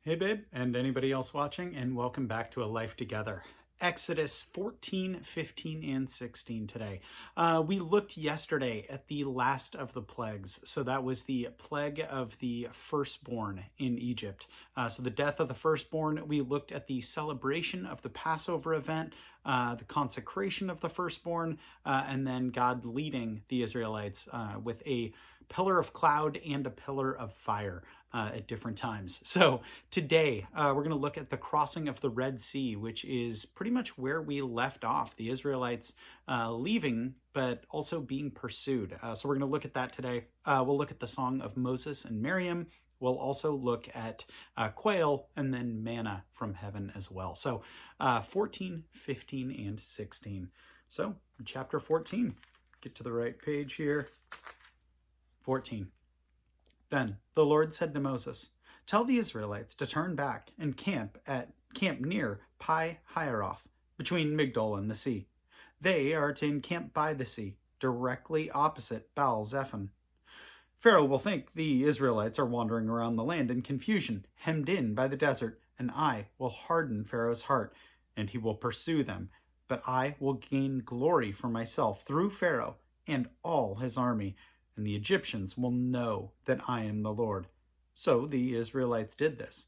Hey babe, and anybody else watching, and welcome back to A Life Together. Exodus 14, 15, and 16 today. We looked yesterday at the last of the plagues. So that was the plague of the firstborn in Egypt. So the death of the firstborn. We looked at the celebration of the Passover event, the consecration of the firstborn, and then God leading the Israelites with a pillar of cloud and a pillar of fire at different times. So today we're going to look at the crossing of the Red Sea, which is pretty much where we left off. The Israelites leaving, but also being pursued. So we're going to look at that today. We'll look at the song of Moses and Miriam. We'll also look at quail and then manna from heaven as well. So 14, 15, and 16. So chapter 14. Get to the right page here. 14. Then the Lord said to Moses, "Tell the Israelites to turn back and camp near Pi Hahiroth, between Migdol and the sea. They are to encamp by the sea, directly opposite Baal Zephon. Pharaoh will think the Israelites are wandering around the land in confusion, hemmed in by the desert, and I will harden Pharaoh's heart, and he will pursue them. But I will gain glory for myself through Pharaoh and all his army, and the Egyptians will know that I am the Lord." So the Israelites did this.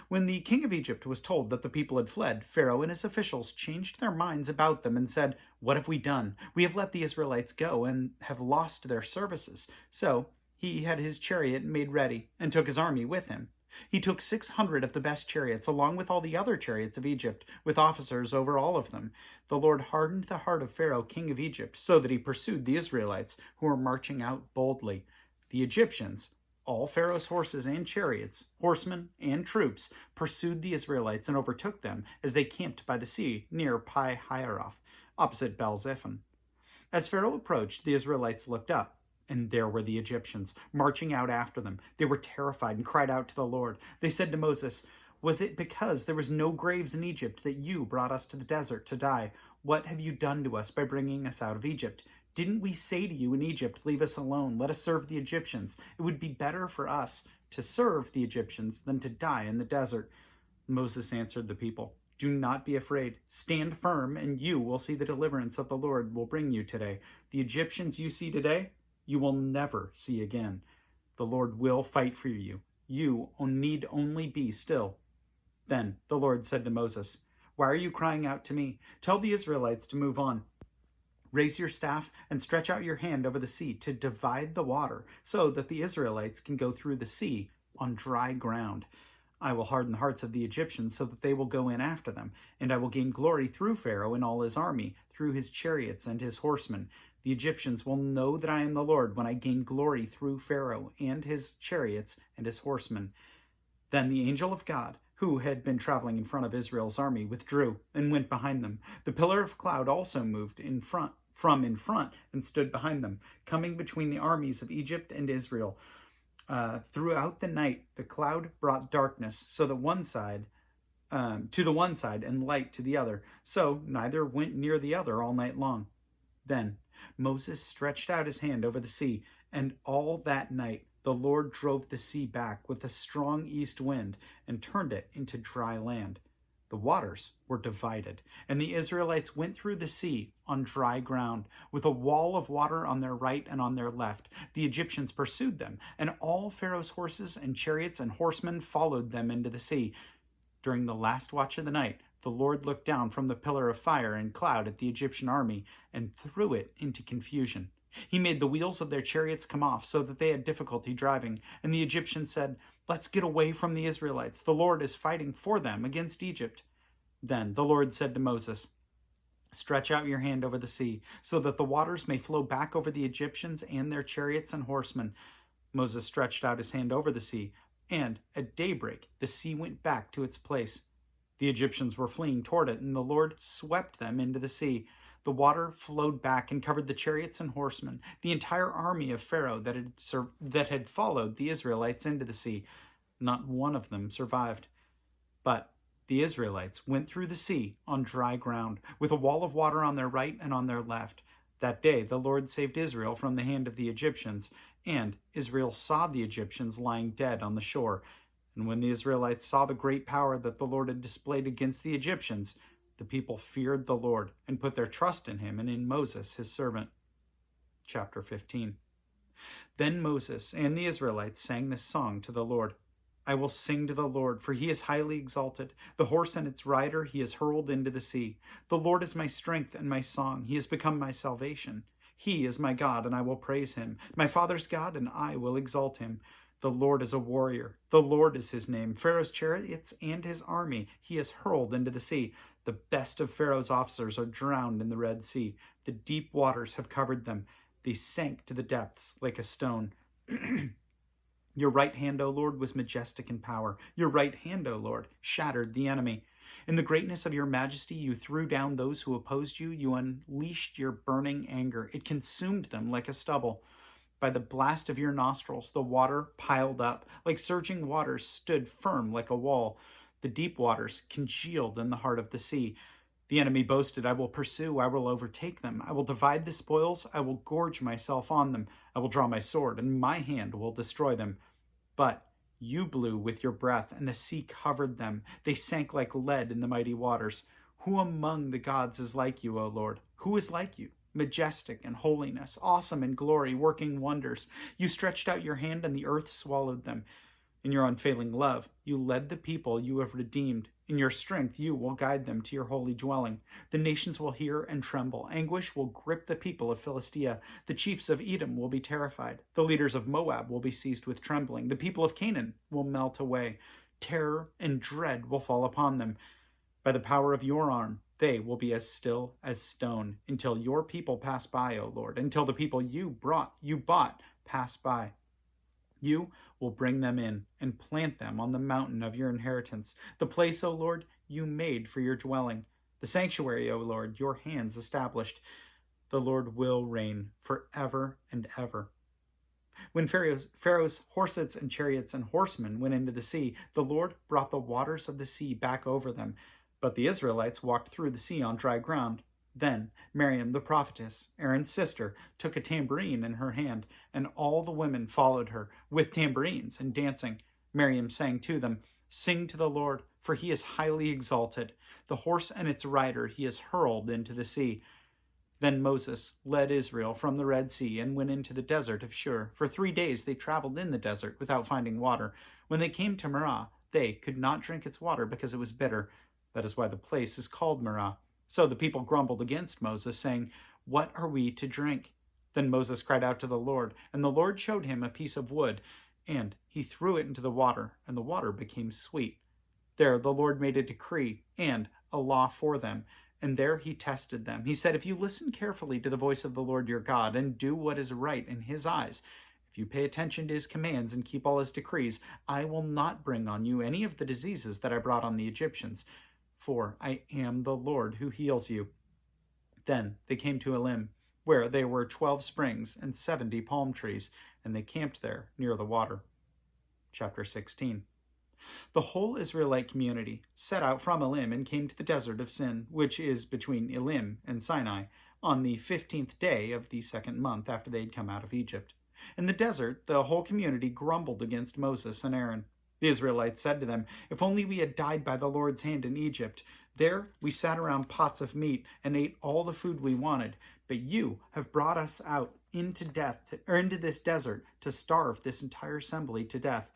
When the king of Egypt was told that the people had fled, Pharaoh and his officials changed their minds about them and said, "What have we done? We have let the Israelites go and have lost their services." So he had his chariot made ready and took his army with him. He took 600 of the best chariots, along with all the other chariots of Egypt, with officers over all of them. The Lord hardened the heart of Pharaoh, king of Egypt, so that he pursued the Israelites, who were marching out boldly. The Egyptians, all Pharaoh's horses and chariots, horsemen and troops, pursued the Israelites and overtook them as they camped by the sea near Pi Hahiroth, opposite Baal Zephon. As Pharaoh approached, the Israelites looked up, and there were the Egyptians, marching out after them. They were terrified and cried out to the Lord. They said to Moses, "Was it because there was no graves in Egypt that you brought us to the desert to die? What have you done to us by bringing us out of Egypt? Didn't we say to you in Egypt, 'Leave us alone, let us serve the Egyptians'? It would be better for us to serve the Egyptians than to die in the desert." Moses answered the people, "Do not be afraid. Stand firm, and you will see the deliverance that the Lord will bring you today. The Egyptians you see today, you will never see again. The Lord will fight for you. You need only be still." Then the Lord said to Moses, "Why are you crying out to me? Tell the Israelites to move on. Raise your staff and stretch out your hand over the sea to divide the water, so that the Israelites can go through the sea on dry ground. I will harden the hearts of the Egyptians so that they will go in after them, and I will gain glory through Pharaoh and all his army, through his chariots and his horsemen. The Egyptians will know that I am the Lord when I gain glory through Pharaoh and his chariots and his horsemen." Then the angel of God, who had been traveling in front of Israel's army, withdrew and went behind them. The pillar of cloud also moved in front and stood behind them, coming between the armies of Egypt and Israel. Throughout the night, the cloud brought darkness to the one side and light to the other, so neither went near the other all night long. Then Moses stretched out his hand over the sea, and all that night the Lord drove the sea back with a strong east wind and turned it into dry land. The waters were divided, and the Israelites went through the sea on dry ground, with a wall of water on their right and on their left. The Egyptians pursued them, and all Pharaoh's horses and chariots and horsemen followed them into the sea. During the last watch of the night, the Lord looked down from the pillar of fire and cloud at the Egyptian army and threw it into confusion. He made the wheels of their chariots come off so that they had difficulty driving, and the Egyptians said, "Let's get away from the Israelites. The Lord is fighting for them against Egypt." Then the Lord said to Moses, "Stretch out your hand over the sea, so that the waters may flow back over the Egyptians and their chariots and horsemen." Moses stretched out his hand over the sea, and at daybreak the sea went back to its place. The Egyptians were fleeing toward it, and the Lord swept them into the sea. The water flowed back and covered the chariots and horsemen, the entire army of Pharaoh that had followed the Israelites into the sea. Not one of them survived. But the Israelites went through the sea on dry ground, with a wall of water on their right and on their left. That day the Lord saved Israel from the hand of the Egyptians, and Israel saw the Egyptians lying dead on the shore. And when the Israelites saw the great power that the Lord had displayed against the Egyptians, the people feared the Lord and put their trust in him and in Moses, his servant. Chapter 15. Then Moses and the Israelites sang this song to the Lord. I will sing to the Lord, for he is highly exalted. The horse and its rider he has hurled into the sea. The Lord is my strength and my song. He has become my salvation. He is my God, and I will praise him. My father's God, and I will exalt him. The Lord is a warrior. The Lord is his name. Pharaoh's chariots and his army he has hurled into the sea. The best of Pharaoh's officers are drowned in the Red Sea. The deep waters have covered them. They sank to the depths like a stone. Your right hand, O Lord, was majestic in power. Your right hand, O Lord, shattered the enemy. In the greatness of your majesty, you threw down those who opposed you. You unleashed your burning anger. It consumed them like a stubble. By the blast of your nostrils, the water piled up. Like surging waters stood firm like a wall. The deep waters congealed in the heart of the sea. The enemy boasted, I will pursue, I will overtake them. I will divide the spoils, I will gorge myself on them. I will draw my sword, and my hand will destroy them. But you blew with your breath, and the sea covered them. They sank like lead in the mighty waters. Who among the gods is like you, O Lord? Who is like you? Majestic in holiness, awesome in glory, working wonders. You stretched out your hand, and the earth swallowed them. In your unfailing love, you led the people you have redeemed. In your strength, you will guide them to your holy dwelling. The nations will hear and tremble. Anguish will grip the people of Philistia. The chiefs of Edom will be terrified. The leaders of Moab will be seized with trembling. The people of Canaan will melt away. Terror and dread will fall upon them. By the power of your arm, they will be as still as stone until your people pass by, O Lord, until the people you bought pass by. You will bring them in and plant them on the mountain of your inheritance, the place, O Lord, you made for your dwelling. The sanctuary, O Lord, your hands established. The Lord will reign forever and ever. When Pharaoh's horses and chariots and horsemen went into the sea, the Lord brought the waters of the sea back over them. But the Israelites walked through the sea on dry ground. Then Miriam the prophetess, Aaron's sister, took a tambourine in her hand, and all the women followed her with tambourines and dancing. Miriam sang to them, Sing to the Lord, for he is highly exalted. The horse and its rider he has hurled into the sea. Then Moses led Israel from the Red Sea and went into the desert of Shur. For 3 days they traveled in the desert without finding water. When they came to Marah, they could not drink its water because it was bitter. That is why the place is called Marah. So the people grumbled against Moses, saying, What are we to drink? Then Moses cried out to the Lord, and the Lord showed him a piece of wood, and he threw it into the water, and the water became sweet. There the Lord made a decree and a law for them, and there he tested them. He said, If you listen carefully to the voice of the Lord your God, and do what is right in his eyes, if you pay attention to his commands and keep all his decrees, I will not bring on you any of the diseases that I brought on the Egyptians, for I am the Lord who heals you. Then they came to Elim, where there were 12 springs and 70 palm trees, and they camped there near the water. Chapter 16. The whole Israelite community set out from Elim and came to the desert of Sin, which is between Elim and Sinai, on the 15th day of the 2nd month after they had come out of Egypt. In the desert, the whole community grumbled against Moses and Aaron. The Israelites said to them, If only we had died by the Lord's hand in Egypt. There we sat around pots of meat and ate all the food we wanted. But you have brought us out into this desert to starve this entire assembly to death.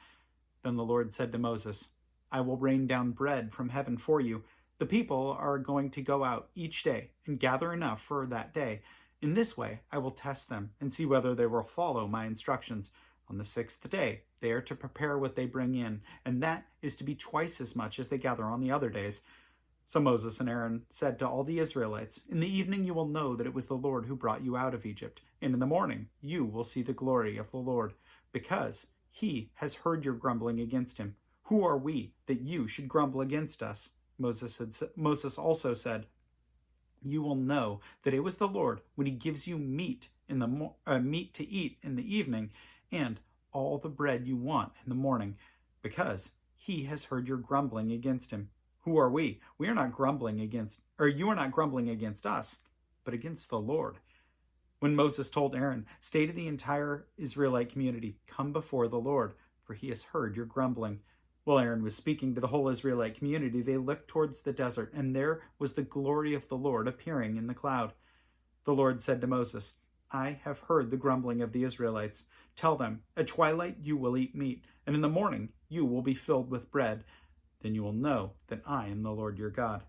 Then the Lord said to Moses, I will rain down bread from heaven for you. The people are going to go out each day and gather enough for that day. In this way I will test them and see whether they will follow my instructions. On the 6th day, they are to prepare what they bring in, and that is to be twice as much as they gather on the other days. So Moses and Aaron said to all the Israelites, In the evening you will know that it was the Lord who brought you out of Egypt, and in the morning you will see the glory of the Lord, because he has heard your grumbling against him. Who are we that you should grumble against us? Moses also said, You will know that it was the Lord when he gives you meat to eat in the evening, and all the bread you want in the morning, because he has heard your grumbling against him. Who are we? You are not grumbling against us, but against the Lord. When Moses told Aaron, Say to the entire Israelite community, Come before the Lord, for he has heard your grumbling. While Aaron was speaking to the whole Israelite community, they looked towards the desert, and there was the glory of the Lord appearing in the cloud. The Lord said to Moses, I have heard the grumbling of the Israelites. Tell them, at twilight you will eat meat, and in the morning you will be filled with bread. Then you will know that I am the Lord your God.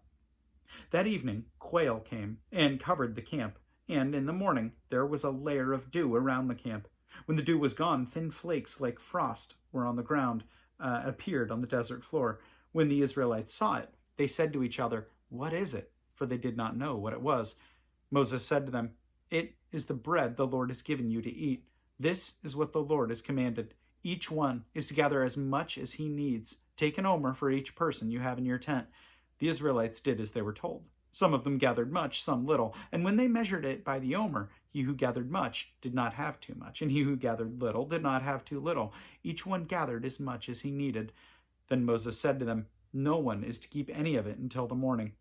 That evening, quail came and covered the camp, and in the morning there was a layer of dew around the camp. When the dew was gone, thin flakes like frost were on the ground, appeared on the desert floor. When the Israelites saw it, they said to each other, What is it? For they did not know what it was. Moses said to them, It is the bread the Lord has given you to eat. This is what the Lord has commanded. Each one is to gather as much as he needs. Take an omer for each person you have in your tent. The Israelites did as they were told. Some of them gathered much, some little. And when they measured it by the omer, he who gathered much did not have too much, and he who gathered little did not have too little. Each one gathered as much as he needed. Then Moses said to them, No one is to keep any of it until the morning.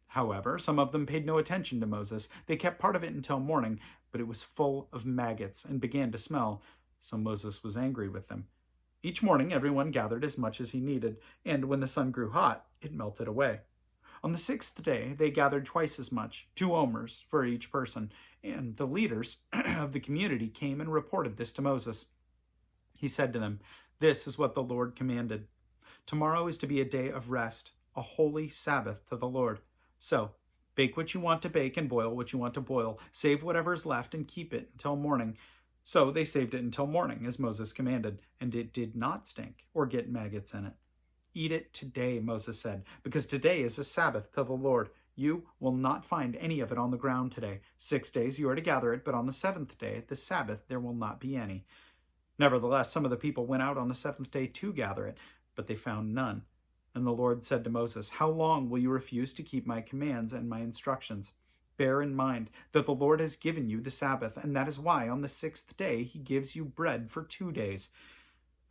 However, some of them paid no attention to Moses. They kept part of it until morning, but it was full of maggots and began to smell. So Moses was angry with them. Each morning everyone gathered as much as he needed, and when the sun grew hot, it melted away. On the sixth day they gathered twice as much, 2 omers for each person, and the leaders of the community came and reported this to Moses. He said to them, This is what the Lord commanded. Tomorrow is to be a day of rest, a holy Sabbath to the Lord. So, bake what you want to bake and boil what you want to boil. Save whatever is left and keep it until morning. So they saved it until morning, as Moses commanded, and it did not stink or get maggots in it. Eat it today, Moses said, because today is a Sabbath to the Lord. You will not find any of it on the ground today. 6 days you are to gather it, but on the 7th day, the Sabbath, there will not be any. Nevertheless, some of the people went out on the 7th day to gather it, but they found none. And the Lord said to Moses, How long will you refuse to keep my commands and my instructions? Bear in mind that the Lord has given you the Sabbath, and that is why on the 6th day he gives you bread for 2 days.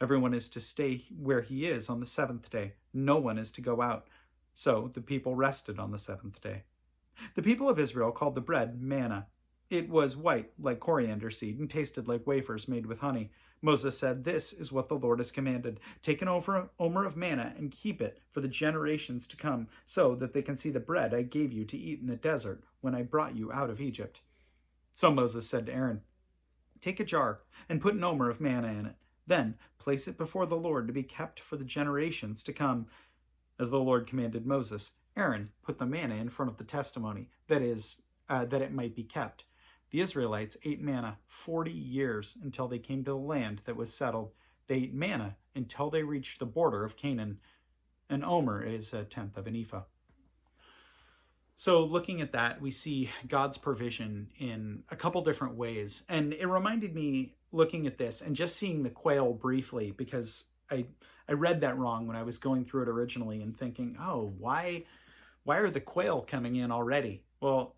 Everyone is to stay where he is on the 7th day. No one is to go out. So the people rested on the 7th day. The people of Israel called the bread manna. It was white like coriander seed and tasted like wafers made with honey. Moses said, This is what the Lord has commanded. Take an omer of manna and keep it for the generations to come, so that they can see the bread I gave you to eat in the desert when I brought you out of Egypt. So Moses said to Aaron, Take a jar and put an omer of manna in it. Then place it before the Lord to be kept for the generations to come. As the Lord commanded Moses, Aaron put the manna in front of the testimony, that is, that it might be kept. The Israelites ate manna 40 years until they came to the land that was settled. They ate manna until they reached the border of Canaan. An omer is 1/10 of an ephah. So looking at that, we see God's provision in a couple different ways. And it reminded me, looking at this and just seeing the quail briefly, because I read that wrong when I was going through it originally and thinking, oh, why are the quail coming in already? Well,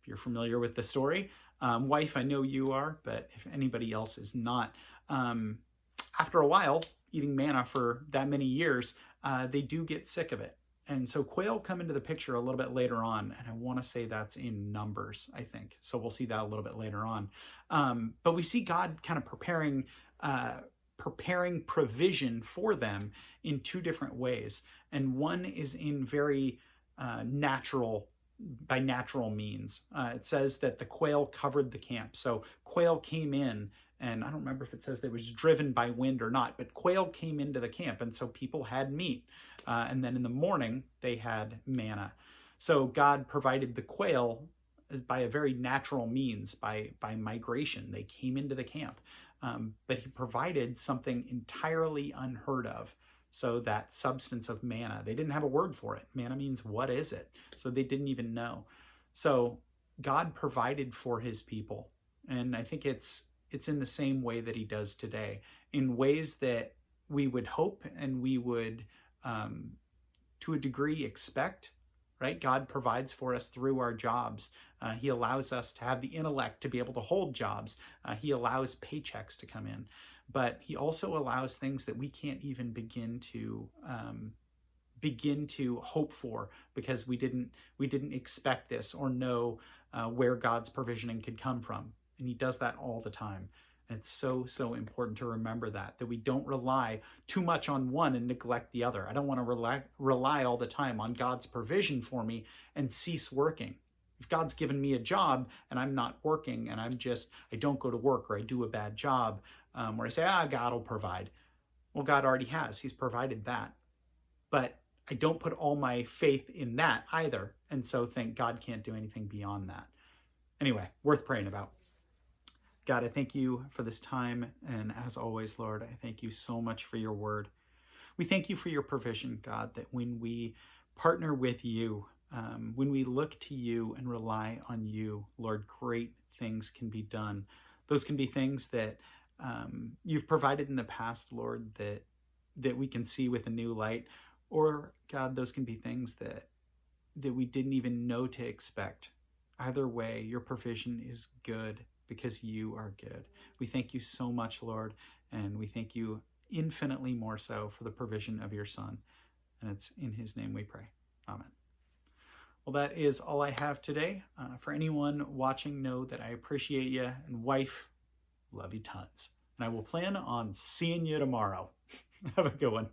if you're familiar with the story, wife, I know you are, but if anybody else is not, after a while, eating manna for that many years, they do get sick of it. And so quail come into the picture a little bit later on, and I want to say that's in Numbers, I think. So we'll see that a little bit later on. But we see God kind of preparing provision for them in 2 different ways. And one is in very by natural means. It says that the quail covered the camp. So quail came in, and I don't remember if it says they was driven by wind or not, but quail came into the camp, and so people had meat. And then in the morning, they had manna. So God provided the quail by a very natural means, by migration. They came into the camp. But he provided something entirely unheard of. So that substance of manna, they didn't have a word for it. Manna means, what is it? So they didn't even know. So God provided for his people. And I think it's in the same way that he does today, in ways that we would hope and we would, to a degree, expect, right? God provides for us through our jobs. He allows us to have the intellect to be able to hold jobs. He allows paychecks to come in. But he also allows things that we can't even begin to hope for, because we didn't expect this or know where God's provisioning could come from. And he does that all the time. And it's so, so important to remember that we don't rely too much on one and neglect the other. I don't want to rely all the time on God's provision for me and cease working. If God's given me a job and I'm not working and I don't go to work, or I do a bad job, or I say, God will provide. Well, God already has. He's provided that. But I don't put all my faith in that either, and so think God can't do anything beyond that. Anyway, worth praying about. God, I thank you for this time, and as always, Lord, I thank you so much for your word. We thank you for your provision, God, that when we partner with you, when we look to you and rely on you, Lord, great things can be done. Those can be things that you've provided in the past, Lord, that we can see with a new light. Or, God, those can be things that we didn't even know to expect. Either way, your provision is good because you are good. We thank you so much, Lord, and we thank you infinitely more so for the provision of your Son. And it's in his name we pray. Amen. Well, that is all I have today. For anyone watching, know that I appreciate you, and wife, love you tons. And I will plan on seeing you tomorrow. Have a good one.